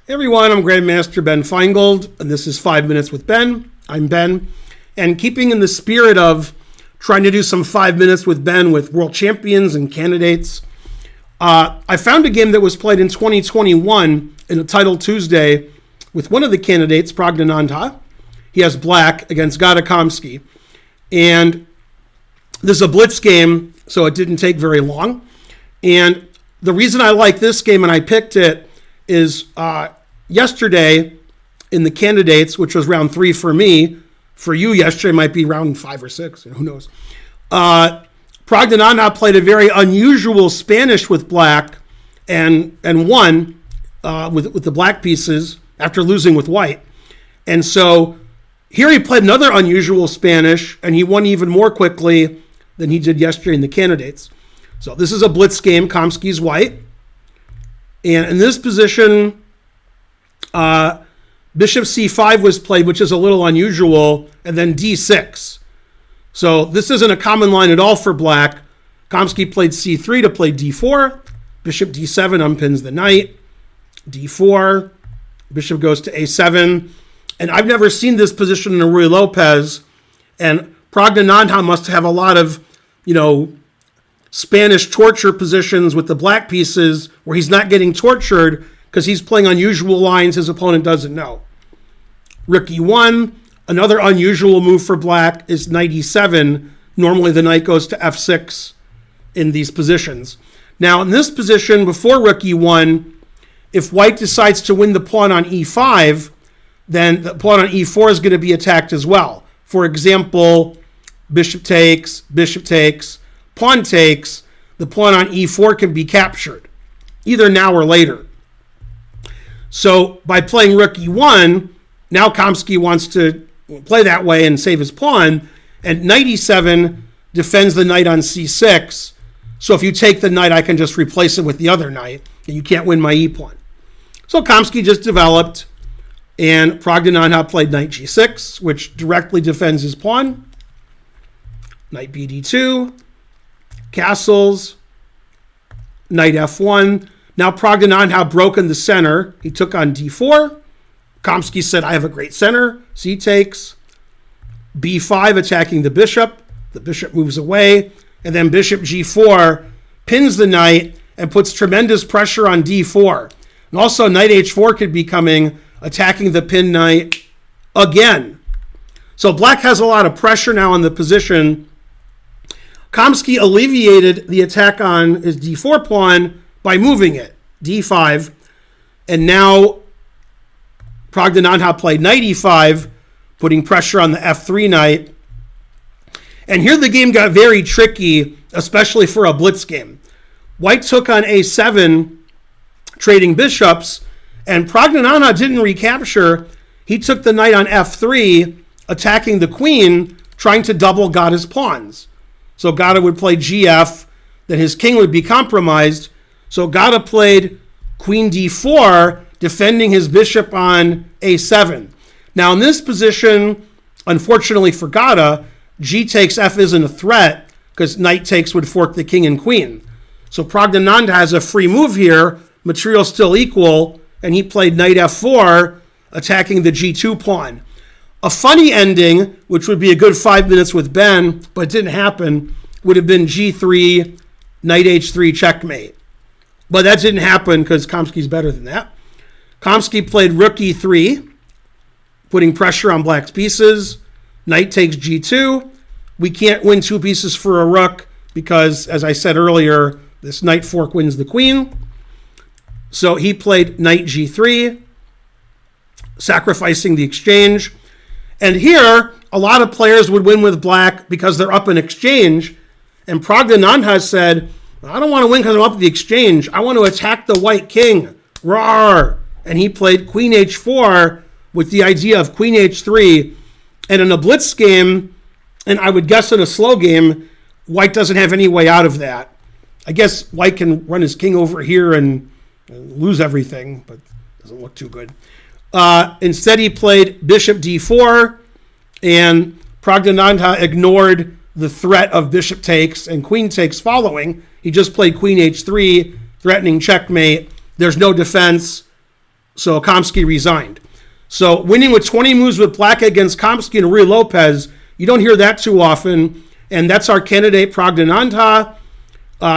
Hey everyone, I'm Grandmaster Ben Finegold, and this is 5 Minutes with Ben. I'm Ben, and keeping in the spirit of trying to do some 5 Minutes with Ben with world champions and candidates, I found a game that was played in 2021 in a Title Tuesday with one of the candidates, Praggnanandhaa. He has black against Gata Kamsky, and this is a blitz game, so it didn't take very long. And the reason I like this game and I picked it is yesterday in the candidates, which was round 3 for me, for you yesterday might be round 5 or 6, who knows. Praggnanandhaa played a very unusual Spanish with black and won with the black pieces after losing with white. And so here he played another unusual Spanish, and he won even more quickly than he did yesterday in the candidates. So this is a blitz game. Kamsky's white. And in this position, bishop c5 was played, which is a little unusual, and then d6. So this isn't a common line at all for black. Kamsky played c3 to play d4. Bishop d7 unpins the knight. d4. Bishop goes to a7. And I've never seen this position in a Ruy Lopez. And Praggnanandhaa must have a lot of, Spanish torture positions with the black pieces where he's not getting tortured because he's playing unusual lines his opponent doesn't know. Rook e1, another unusual move for black is knight e7. Normally the knight goes to f6 in these positions. Now in this position, before rook e1, if white decides to win the pawn on e5, then the pawn on e4 is going to be attacked as well. For example, bishop takes, pawn takes, the pawn on e4 can be captured, either now or later. So by playing rook e1, now Kamsky wants to play that way and save his pawn, and knight e7 defends the knight on c6. So if you take the knight, I can just replace it with the other knight, and you can't win my e-pawn. So Kamsky just developed, and Praggnanandhaa played knight g6, which directly defends his pawn. Knight bd2, castles, knight f1. Now Praggnanandhaa broken the center. He took on d4. Kamsky said, I have a great center. C takes. b5 attacking the bishop. The bishop moves away. And then bishop g4 pins the knight and puts tremendous pressure on d4. And also knight h4 could be coming, attacking the pinned knight again. So black has a lot of pressure now on the position. Kamsky alleviated the attack on his d4 pawn by moving it, d5. And now Praggnanandhaa played knight e5, putting pressure on the f3 knight. And here the game got very tricky, especially for a blitz game. White took on a7, trading bishops, and Praggnanandhaa didn't recapture. He took the knight on f3, attacking the queen, trying to double Gata's pawns. So Gata would play gf, then his king would be compromised. So Gata played queen d4, defending his bishop on a7. Now in this position, unfortunately for Gata, g takes f isn't a threat because knight takes would fork the king and queen. So Praggnanandhaa has a free move here, material still equal, and he played knight f4, attacking the g2 pawn. A funny ending, which would be a good 5 minutes with Ben, but it didn't happen, would have been g3, knight h3 checkmate. But that didn't happen because Kamsky's better than that. Kamsky played rook e3, putting pressure on black's pieces. Knight takes g2. We can't win 2 pieces for a rook because, as I said earlier, this knight fork wins the queen. So he played knight g3, sacrificing the exchange. And here, a lot of players would win with black because they're up in exchange. And Praggnanandhaa said, I don't want to win because I'm up in the exchange. I want to attack the white king. Rawr! And he played queen h4 with the idea of queen h3. And in a blitz game, and I would guess in a slow game, white doesn't have any way out of that. I guess white can run his king over here and lose everything, but doesn't look too good. Instead, he played bishop d4, and Praggnanandhaa ignored the threat of bishop takes and queen takes following. He just played queen h3, threatening checkmate. There's no defense. So Kamsky resigned. So winning with 20 moves with black against Kamsky and Ruy Lopez, you don't hear that too often. And that's our candidate, Praggnanandhaa.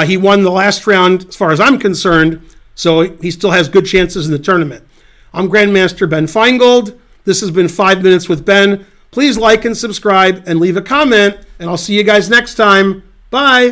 He won the last round as far as I'm concerned, so he still has good chances in the tournament. I'm Grandmaster Ben Finegold. This has been 5 Minutes with Ben. Please like and subscribe and leave a comment, and I'll see you guys next time. Bye.